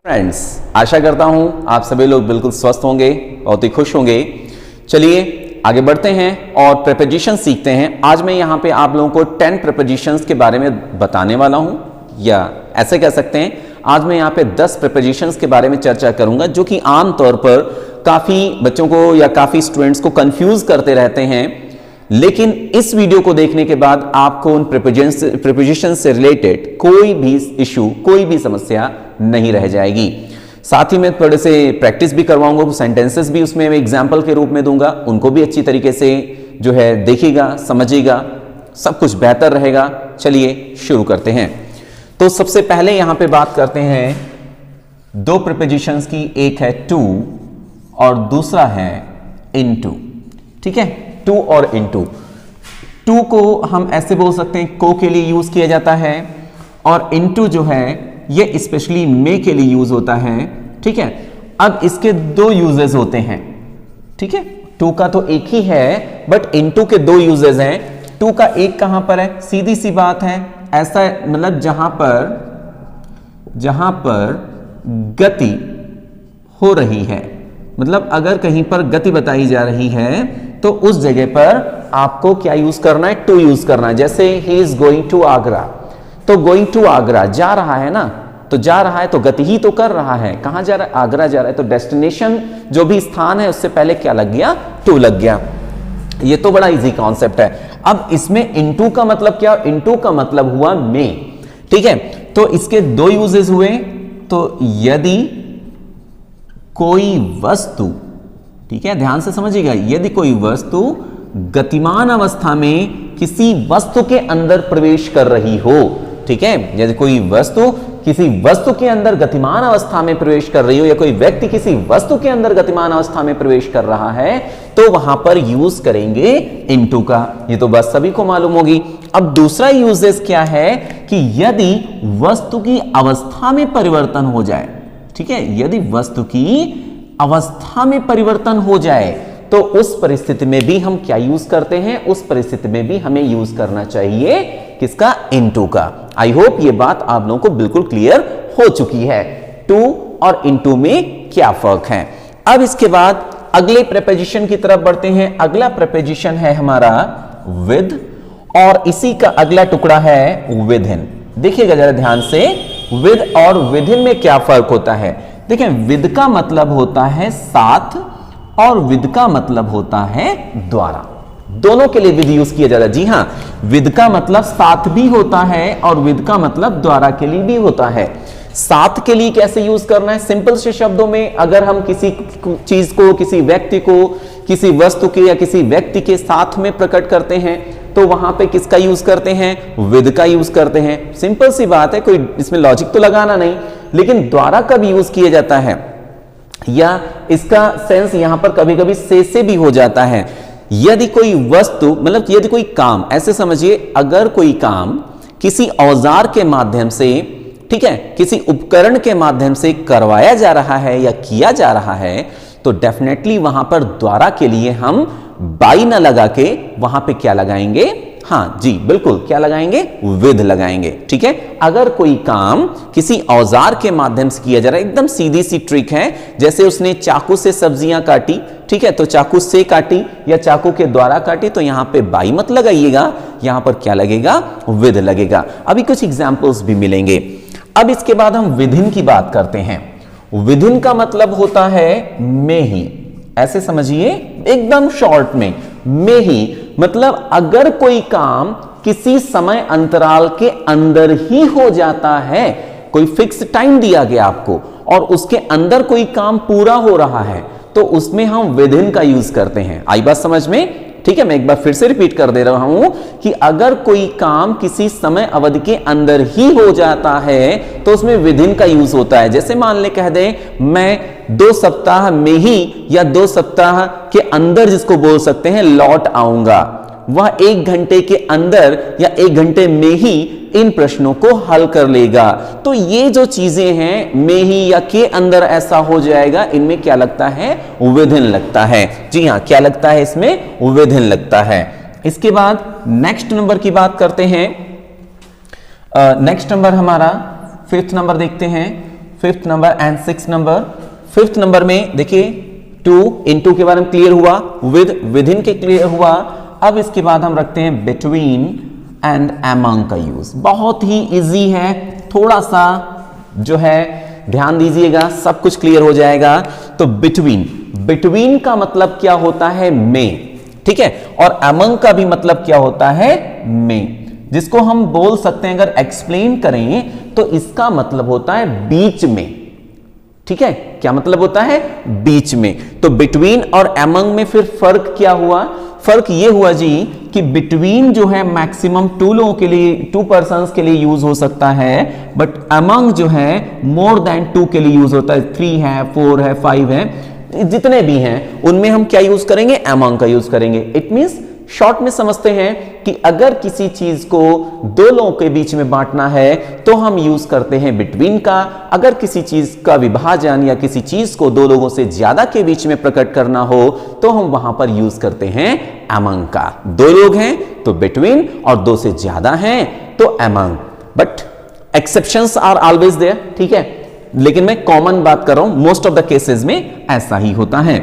Friends, आशा करता हूं आप सभी लोग बिल्कुल स्वस्थ होंगे, बहुत ही खुश होंगे। चलिए आगे बढ़ते हैं और प्रीपोजिशन सीखते हैं। आज मैं यहां पे आप लोगों को 10 प्रीपोजिशंस के बारे में बताने वाला हूं, या ऐसे कह सकते हैं आज मैं यहां पे 10 प्रीपोजिशंस के बारे में चर्चा करूंगा, जो कि आमतौर पर काफी बच्चों को या काफी स्टूडेंट्स को कंफ्यूज करते रहते हैं। लेकिन इस वीडियो को देखने के बाद आपको उन प्रीपोजिशन से रिलेटेड कोई भी इशू, कोई भी समस्या नहीं रह जाएगी। साथ ही मैं थोड़े से प्रैक्टिस भी करवाऊंगा, सेंटेंसेस भी उसमें मैं एग्जाम्पल के रूप में दूंगा, उनको भी अच्छी तरीके से जो है देखिएगा, समझिएगा, सब कुछ बेहतर रहेगा। चलिए शुरू करते हैं। तो सबसे पहले यहां पे बात करते हैं दो प्रीपोजिशंस की, एक है टू और दूसरा है इनटू। ठीक है, टू और इनटू। टू को हम ऐसे बोल सकते हैं को के लिए यूज किया जाता है, और इनटू जो है ये स्पेशली मे के लिए यूज होता है। ठीक है, अब इसके दो यूजेस होते हैं। ठीक है, टू का तो एक ही है, बट इनटू के दो यूजेस हैं। टू का एक कहां पर है, सीधी सी बात है, ऐसा मतलब जहां पर गति हो रही है, मतलब अगर कहीं पर गति बताई जा रही है तो उस जगह पर आपको क्या यूज करना है, टू यूज करना है। जैसे ही इज गोइंग टू आगरा, तो गोइंग टू आगरा जा रहा है ना, तो जा रहा है तो गति ही तो कर रहा है। कहां जा रहा है, आगरा जा रहा है, तो डेस्टिनेशन जो भी स्थान है उससे पहले क्या लग गया, टू लग गया। ये तो बड़ा इजी कॉन्सेप्ट है। अब इसमें इनटू का मतलब क्या, इनटू का मतलब हुआ मे। ठीक है, तो इसके दो यूजेस हुए। तो यदि कोई वस्तु, ठीक है ध्यान से समझिएगा, यदि कोई वस्तु गतिमान अवस्था में किसी वस्तु के अंदर प्रवेश कर रही हो, ठीक है, यदि कोई वस्तु किसी वस्तु के अंदर गतिमान अवस्था में प्रवेश कर रही हो, या कोई व्यक्ति किसी वस्तु के अंदर गतिमान अवस्था में प्रवेश कर रहा है, तो वहां पर यूज करेंगे इनटू का। ये तो बस सभी को मालूम होगी। अब दूसरा यूजेस क्या है कि यदि वस्तु की अवस्था में परिवर्तन हो जाए, ठीक है, यदि वस्तु की अवस्था में परिवर्तन हो जाए तो उस परिस्थिति में भी हम क्या यूज करते हैं, उस परिस्थिति में भी हमें यूज करना चाहिए किसका, इनटू का। आई होप ये बात आप लोगों को बिल्कुल क्लियर हो चुकी है, टू और इनटू में क्या फर्क है। अब इसके बाद अगले प्रीपोजिशन की तरफ बढ़ते हैं। अगला प्रीपोजिशन है हमारा विद, और इसी का अगला टुकड़ा है विदिन। देखिएगा जरा ध्यान से, विद और विदिन में क्या फर्क होता है। देखिए, विद का मतलब होता है साथ, और विद का मतलब होता है द्वारा। दोनों के लिए विद यूज किया जाता है। जी हां, विद का मतलब साथ भी होता है और विद का मतलब द्वारा के लिए भी होता है। साथ के लिए कैसे यूज करना है, सिंपल से शब्दों में, अगर हम किसी चीज को, किसी व्यक्ति को, किसी वस्तु के या किसी व्यक्ति के साथ में प्रकट करते हैं, तो वहां पे किसका यूज करते हैं, विद का यूज करते हैं। सिंपल सी बात है, कोई इसमें लॉजिक तो लगाना नहीं। लेकिन द्वारा कब यूज किया जाता है, या इसका सेंस यहां पर कभी कभी से भी हो जाता है। यदि कोई वस्तु, मतलब यदि कोई काम, ऐसे समझिए, अगर कोई काम किसी औजार के माध्यम से, ठीक है, किसी उपकरण के माध्यम से करवाया जा रहा है या किया जा रहा है, तो डेफिनेटली वहां पर द्वारा के लिए हम बाई ना लगा के वहां पे क्या लगाएंगे, हाँ जी बिल्कुल, क्या लगाएंगे, विद लगाएंगे। ठीक है, अगर कोई काम किसी औजार के माध्यम से किया जा रहा है, एकदम सीधी सी ट्रिक है। जैसे उसने चाकू से सब्जियां काटी, ठीक है, तो चाकू से काटी या चाकू के द्वारा काटी, तो यहां पे बाई मत लगाइएगा, यहां पर क्या लगेगा, विद लगेगा। अभी कुछ एग्जाम्पल्स भी मिलेंगे। अब इसके बाद हम विदिन की बात करते हैं। विदिन का मतलब होता है में ही, ऐसे समझिए एकदम शॉर्ट में, में ही मतलब अगर कोई काम किसी समय अंतराल के अंदर ही हो जाता है, कोई फिक्स टाइम दिया गया आपको और उसके अंदर कोई काम पूरा हो रहा है, तो उसमें हम विदिन का यूज करते हैं। आई बात समझ में? ठीक है, मैं एक बार फिर से रिपीट कर दे रहा हूं कि अगर कोई काम किसी समय अवधि के अंदर ही हो जाता है तो उसमें विदिन का यूज होता है। जैसे मान ले कह दें मैं 2 सप्ताह में ही या 2 सप्ताह के अंदर, जिसको बोल सकते हैं लौट आऊंगा, वह 1 घंटे के अंदर या 1 घंटे में ही इन प्रश्नों को हल कर लेगा। तो ये जो चीजें हैं, में ही या के अंदर ऐसा हो जाएगा, इनमें क्या लगता है, विदिन लगता है। जी हां, क्या लगता है, इसमें विदिन लगता है। इसके बाद नेक्स्ट नंबर की बात करते हैं। नेक्स्ट नंबर हमारा 5th नंबर देखते हैं। 5th number and 6th number. 5th number में देखिए टू, इनटू के बारे में क्लियर हुआ, विद इन के क्लियर हुआ। अब इसके बाद हम रखते हैं बिटवीन एंड अमंग का यूज। बहुत ही इजी है, थोड़ा सा जो है ध्यान दीजिएगा, सब कुछ क्लियर हो जाएगा। तो बिटवीन, बिटवीन का मतलब क्या होता है? में, ठीक है। और अमंग का भी मतलब क्या होता है? में, जिसको हम बोल सकते हैं अगर एक्सप्लेन करें तो इसका मतलब होता है बीच में, ठीक है। क्या मतलब होता है? बीच में। तो बिटवीन और अमंग में फिर फर्क क्या हुआ? फर्क ये हुआ जी कि बिटवीन जो है मैक्सिमम 2 लोगों के लिए, 2 पर्संस के लिए यूज हो सकता है, बट अमंग जो है मोर देन 2 के लिए यूज होता है। 3 है, 4 है, 5 है, जितने भी हैं उनमें हम क्या यूज करेंगे? अमंग का यूज करेंगे। इट मींस शॉर्ट में समझते हैं कि अगर किसी चीज को 2 लोगों के बीच में बांटना है तो हम यूज करते हैं बिटवीन का। अगर किसी चीज का विभाजन या किसी चीज को 2 लोगों से ज्यादा के बीच में प्रकट करना हो तो हम वहां पर यूज करते हैं अमंग का। 2 लोग हैं तो बिटवीन और 2 से ज्यादा हैं तो among. But exceptions are always there, ठीक है, लेकिन मैं कॉमन बात कर रहा हूं, मोस्ट ऑफ द केसेस में ऐसा ही होता है।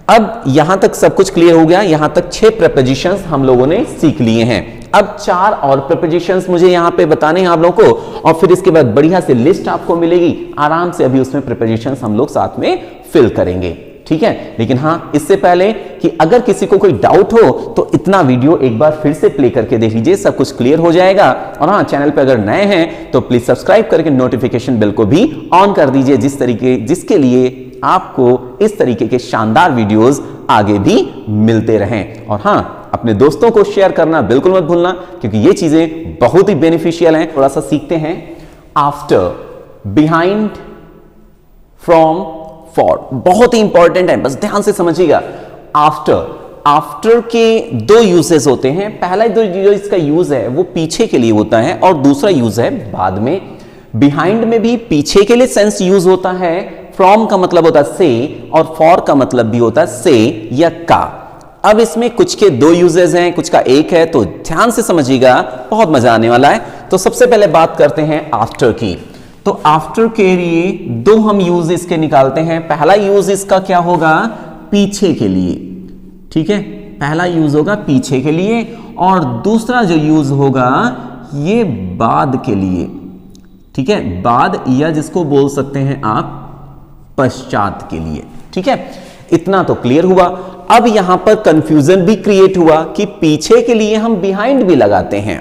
अब यहां तक सब कुछ क्लियर हो गया, यहां तक 6 प्रीपोजिशंस हम लोगों ने सीख लिए हैं। अब 4 और प्रीपोजिशंस मुझे यहां पे बताने हैं आप लोगों को, और फिर इसके बाद बढ़िया से लिस्ट आपको मिलेगी, आराम से अभी उसमें प्रीपोजिशंस हम लोग साथ में फिल करेंगे, ठीक है। लेकिन हां, इससे पहले कि अगर किसी को कोई डाउट हो तो इतना वीडियो एक बार फिर से प्ले करके देख लीजिए, सब कुछ क्लियर हो जाएगा। और हां, चैनल पे अगर नए हैं तो प्लीज सब्सक्राइब करके नोटिफिकेशन बेल को भी ऑन कर दीजिए, जिसके लिए आपको इस तरीके के शानदार वीडियोस आगे भी मिलते रहें। और हां, अपने दोस्तों को शेयर करना बिल्कुल मत भूलना, क्योंकि ये चीजें बहुत ही बेनिफिशियल हैं। थोड़ा सा सीखते हैं। आफ्टर, बिहाइंड, फ्रॉम, फॉर, बहुत ही इंपॉर्टेंट है, बस ध्यान से समझिएगा। आफ्टर, आफ्टर के 2 यूजेस होते हैं। पहला जो इसका यूज है वो पीछे के लिए होता है और दूसरा यूज है बाद में। बिहाइंड में भी पीछे के लिए सेंस यूज होता है, फ्रॉम का मतलब होता है से, और फॉर का मतलब भी होता है से या का। अब इसमें कुछ के 2 यूजेस हैं, कुछ का 1 है, तो ध्यान से समझिएगा, बहुत मजा आने वाला है। तो सबसे पहले बात करते हैं आफ्टर की। तो आफ्टर के लिए 2 हम यूज इसके निकालते हैं। पहला यूज इसका क्या होगा? पीछे के लिए, ठीक है, पहला यूज होगा पीछे के लिए, और दूसरा जो यूज होगा ये बाद के लिए, ठीक है, बाद, या जिसको बोल सकते हैं आप पश्चात के लिए, ठीक है। इतना तो क्लियर हुआ। अब यहां पर कंफ्यूजन भी क्रिएट हुआ कि पीछे के लिए हम बिहाइंड भी लगाते हैं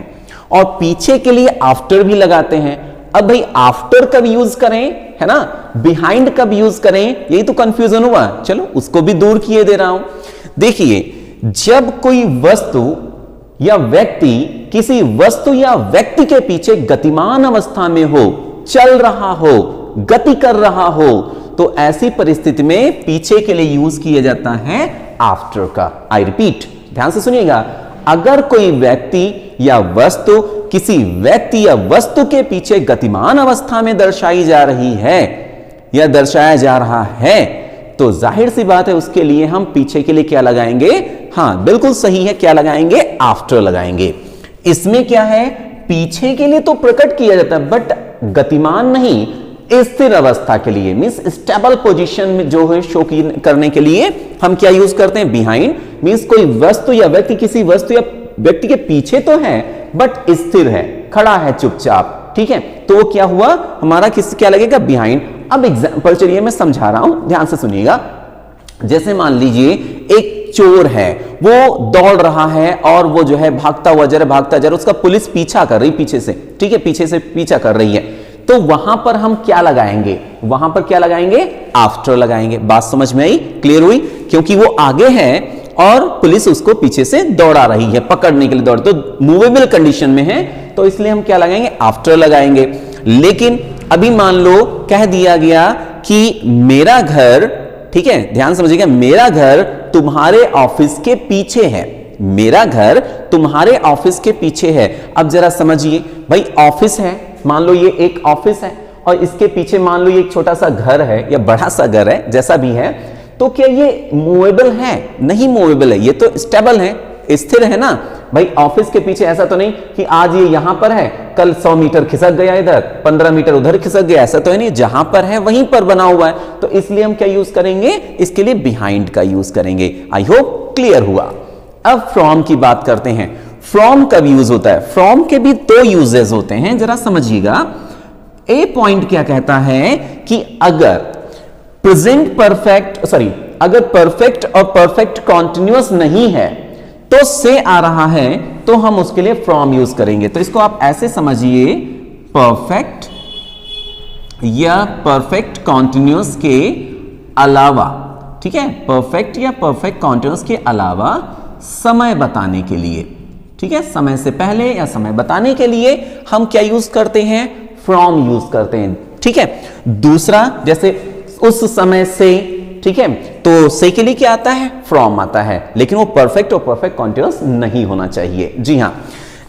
और पीछे के लिए आफ्टर भी लगाते हैं। अब भाई आफ्टर कब यूज करें, है ना, बिहाइंड कब यूज करें, यही तो कंफ्यूजन हुआ। चलो उसको भी दूर किए दे रहा हूं। देखिए, जब कोई वस्तु या व्यक्ति किसी वस्तु या व्यक्ति के पीछे गतिमान अवस्था में हो, चल रहा हो, गति कर रहा हो, तो ऐसी परिस्थिति में पीछे के लिए यूज किया जाता है आफ्टर का। आई रिपीट, ध्यान से सुनिएगा। अगर कोई व्यक्ति या वस्तु किसी व्यक्ति या वस्तु के पीछे गतिमान अवस्था में दर्शाई जा रही है या दर्शाया जा रहा है, तो जाहिर सी बात है उसके लिए हम पीछे के लिए क्या लगाएंगे? हां, बिल्कुल सही है, क्या लगाएंगे? आफ्टर लगाएंगे। इसमें क्या है? पीछे के लिए तो प्रकट किया जाता है, बट गतिमान नहीं, स्थिर अवस्था के लिए, मींस स्टेबल पोजीशन में जो है शो करने के लिए हम क्या यूज करते हैं? बिहाइंड। मींस कोई वस्तु या व्यक्ति किसी वस्तु या व्यक्ति के पीछे तो है बट स्थिर है, खड़ा है चुपचाप, ठीक है, तो वो क्या हुआ? हमारा क्या लगेगा? बिहाइंड। अब एग्जांपल चलिए मैं समझा रहा हूं, ध्यान से सुनिएगा। जैसे मान लीजिए एक चोर है, वो दौड़ रहा है और वो जो है भागता हुआ जा रहा, उसका पुलिस पीछा कर रही पीछे से, ठीक है, पीछे से पीछा कर रही है, तो वहां पर हम क्या लगाएंगे? वहां पर क्या लगाएंगे? आफ्टर लगाएंगे। बात समझ में आई? क्लियर हुई? क्योंकि वो आगे है और पुलिस उसको पीछे से दौड़ा रही है, पकड़ने के लिए दौड़, तो मूवेबल कंडीशन में है, तो इसलिए हम क्या लगाएंगे? आफ्टर लगाएंगे। लेकिन अभी मान लो कह दिया गया कि मेरा घर, ठीक है, ध्यान समझिएगा, मेरा घर तुम्हारे ऑफिस के पीछे है, मेरा घर तुम्हारे ऑफिस के पीछे है। अब जरा समझिए भाई, ऑफिस है, मान लो ये एक ऑफिस है और इसके पीछे मान लो ये एक छोटा सा घर है या बड़ा सा घर है, जैसा भी है, तो क्या ये मूवेबल है? नहीं मूवेबल है, ये तो स्टेबल है, स्थिर है ना, भाई ऑफिस के पीछे ऐसा तो नहीं कि आज ये यहां पर है, कल 100 मीटर खिसक गया इधर, 15 मीटर उधर खिसक गया, ऐसा तो है नहीं, जहां पर है वहीं पर बना हुआ है। तो इसलिए हम क्या यूज करेंगे, इसके लिए बिहाइंड का यूज करेंगे। आई होप क्लियर हुआ। अब फ्रॉम की बात करते हैं। फ्रॉम कब यूज होता है? फ्रॉम के भी दो यूजेस होते हैं, जरा समझिएगा। ए पॉइंट क्या कहता है कि अगर प्रेजेंट परफेक्ट, सॉरी, अगर परफेक्ट और परफेक्ट कॉन्टिन्यूअस नहीं है तो से आ रहा है तो हम उसके लिए फ्रॉम यूज करेंगे। तो इसको आप ऐसे समझिए, परफेक्ट या परफेक्ट कॉन्टिन्यूअस के अलावा, ठीक है, परफेक्ट या परफेक्ट कॉन्टिन्यूअस के अलावा समय बताने के लिए, ठीक है, समय से पहले या समय बताने के लिए हम क्या यूज करते हैं? फ्रॉम यूज करते हैं, ठीक है। दूसरा, जैसे उस समय से, ठीक है, तो से के लिए क्या आता है? फ्रॉम आता है, लेकिन वो परफेक्ट और परफेक्ट कॉन्टिन्यूअस नहीं होना चाहिए। जी हां।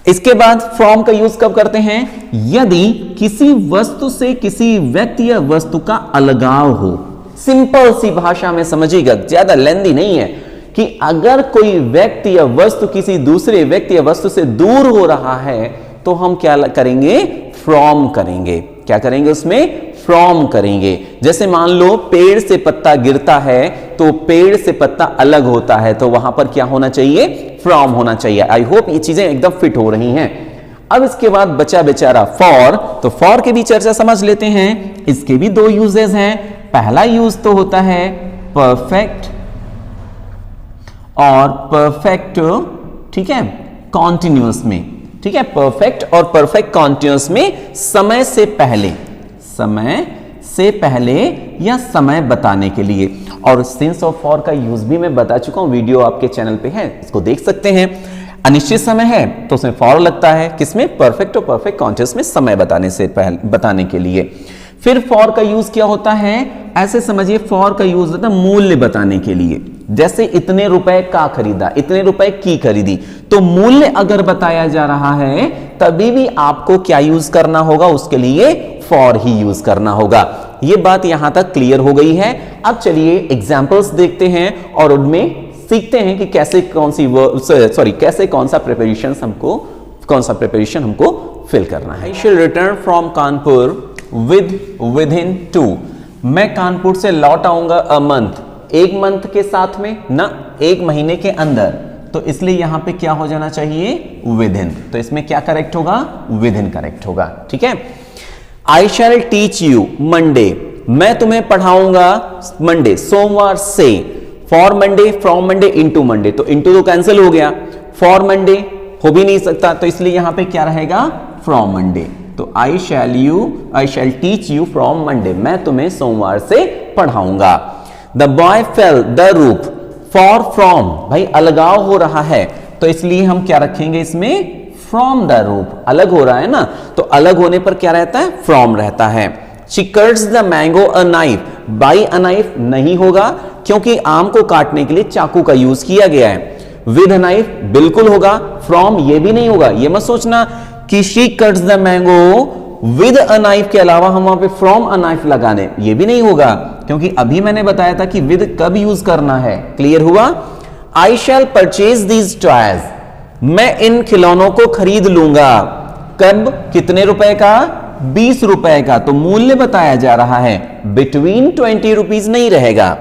इसके बाद फ्रॉम का यूज कब करते हैं? यदि किसी वस्तु से किसी व्यक्ति या वस्तु का अलगाव हो। सिंपल सी भाषा में समझिएगा, ज्यादा लेंदी नहीं है, कि अगर कोई व्यक्ति या वस्तु किसी दूसरे व्यक्ति या वस्तु से दूर हो रहा है तो हम क्या करेंगे? फ्रॉम करेंगे। क्या करेंगे? उसमें फ्रॉम करेंगे। जैसे मान लो पेड़ से पत्ता गिरता है तो पेड़ से पत्ता अलग होता है, तो वहां पर क्या होना चाहिए? फ्रॉम होना चाहिए। आई होप ये चीजें एकदम फिट हो रही हैं। अब इसके बाद बचा बेचारा फॉर, तो फॉर की भी चर्चा समझ लेते हैं। इसके भी दो यूजेस हैं। पहला यूज तो होता है परफेक्ट और परफेक्ट, ठीक है, कॉन्टिन्यूअस में, ठीक है, परफेक्ट और परफेक्ट कॉन्टिन्यूअस में समय से पहले, समय से पहले या समय बताने के लिए। और सिंस और फॉर का यूज भी मैं बता चुका हूं, वीडियो आपके चैनल पे है, इसको देख सकते हैं। अनिश्चित समय है तो उसमें फॉर लगता है, किसमें? परफेक्ट और परफेक्ट कॉन्टिन्यूअस में समय बताने से पहले, बताने के लिए। फिर फॉर का यूज क्या होता है? ऐसे समझिए, फॉर का यूज होता है मूल्य बताने के लिए। जैसे इतने रुपए का खरीदा, इतने रुपए की खरीदी, तो मूल्य अगर बताया जा रहा है तभी भी आपको क्या यूज करना होगा? उसके लिए फॉर ही यूज करना होगा। यह बात यहां तक क्लियर हो गई है। अब चलिए एग्जांपल्स देखते हैं और उनमें सीखते हैं कि कैसे कैसे कौन सा प्रिपरेशन हमको फिल करना है। आई शैल रिटर्न फ्रॉम कानपुर within 2। मैं कानपुर से लौट आऊंगा अ मंथ, एक मंथ के साथ में ना, एक महीने के अंदर, तो इसलिए यहां पे क्या हो जाना चाहिए? विदिन। तो इसमें क्या करेक्ट होगा? विदिन करेक्ट होगा, ठीक है। आई शैल टीच यू मंडे, मैं तुम्हें पढ़ाऊंगा मंडे, सोमवार से। For Monday, from Monday, into Monday, तो इनटू तो कैंसिल हो गया, फॉर मंडे हो भी नहीं सकता, तो इसलिए यहां पे क्या रहेगा? From Monday. तो आई शैल टीच यू फ्रॉम मंडे, मैं तुम्हें सोमवार से पढ़ाऊंगा। The boy fail the roof, for from, भाई अलगाव हो रहा है तो इसलिए हम क्या रखेंगे इसमें? फ्रॉम द रूफ, अलग हो रहा है ना, तो अलग होने पर क्या रहता है? फ्रॉम रहता है। She cuts the mango a knife, by a knife नहीं होगा क्योंकि आम को काटने के लिए चाकू का यूज किया गया है। विद अ नाइफ बिल्कुल होगा, फ्रॉम ये भी नहीं होगा। ये मत सोचना कि she cuts the mango with a knife के अलावा हम वहां पे फ्रॉम अ नाइफ लगाने, ये भी नहीं होगा, क्योंकि अभी मैंने बताया था कि विद कब यूज करना है। क्लियर हुआ? आई शैल परचेज दीज टॉयज, मैं इन खिलौनों को खरीद लूंगा। कब? कितने रुपए का? 20 रुपए का, तो मूल्य बताया जा रहा है, बिटवीन 20 रुपीज नहीं रहेगा।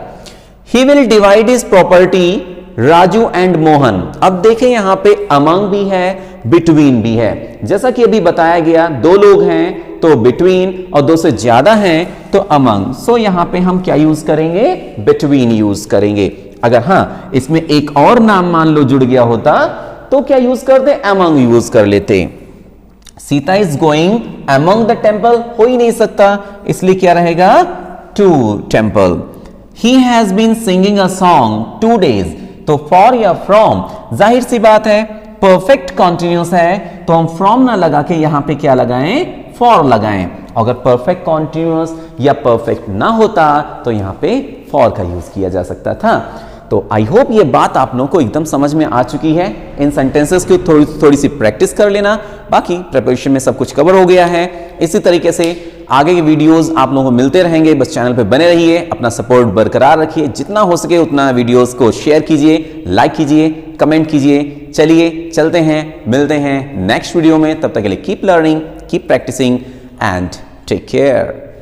He will divide his property Raju and Mohan. अब देखें यहां पे अमंग भी है, बिटवीन भी है। जैसा कि अभी बताया गया, दो लोग हैं तो बिटवीन, और दो से ज्यादा हैं तो अमंग। सो यहां पे हम क्या यूज करेंगे? बिटवीन यूज करेंगे। अगर हां इसमें एक और नाम मान लो जुड़ गया होता तो क्या यूज करते? अमंग यूज कर लेते। Sita is going among the temple, हो ही नहीं सकता, इसलिए क्या रहेगा? To temple. He has been singing a song 2 days, तो फॉर या फ्रॉम, जाहिर सी बात है परफेक्ट कॉन्टिन्यूअस है तो हम फ्रॉम ना लगा के यहां पे क्या लगाएं? फॉर लगाएं। अगर परफेक्ट कॉन्टिन्यूअस या परफेक्ट ना होता तो यहां पे फॉर का यूज किया जा सकता था। तो आई होप ये बात आप लोगों को एकदम समझ में आ चुकी है। इन सेंटेंसेस की थोड़ी सी प्रैक्टिस कर लेना, बाकी प्रिपरेशन में सब कुछ कवर हो गया है। इसी तरीके से आगे के वीडियोस आप लोगों को मिलते रहेंगे, बस चैनल पे बने रहिए, अपना सपोर्ट बरकरार रखिए, जितना हो सके उतना वीडियोस को शेयर कीजिए, लाइक कीजिए। कमेंट कीजिए। चलिए चलते हैं, मिलते हैं नेक्स्ट वीडियो में। तब तक के लिए keep learning, keep practising and take care.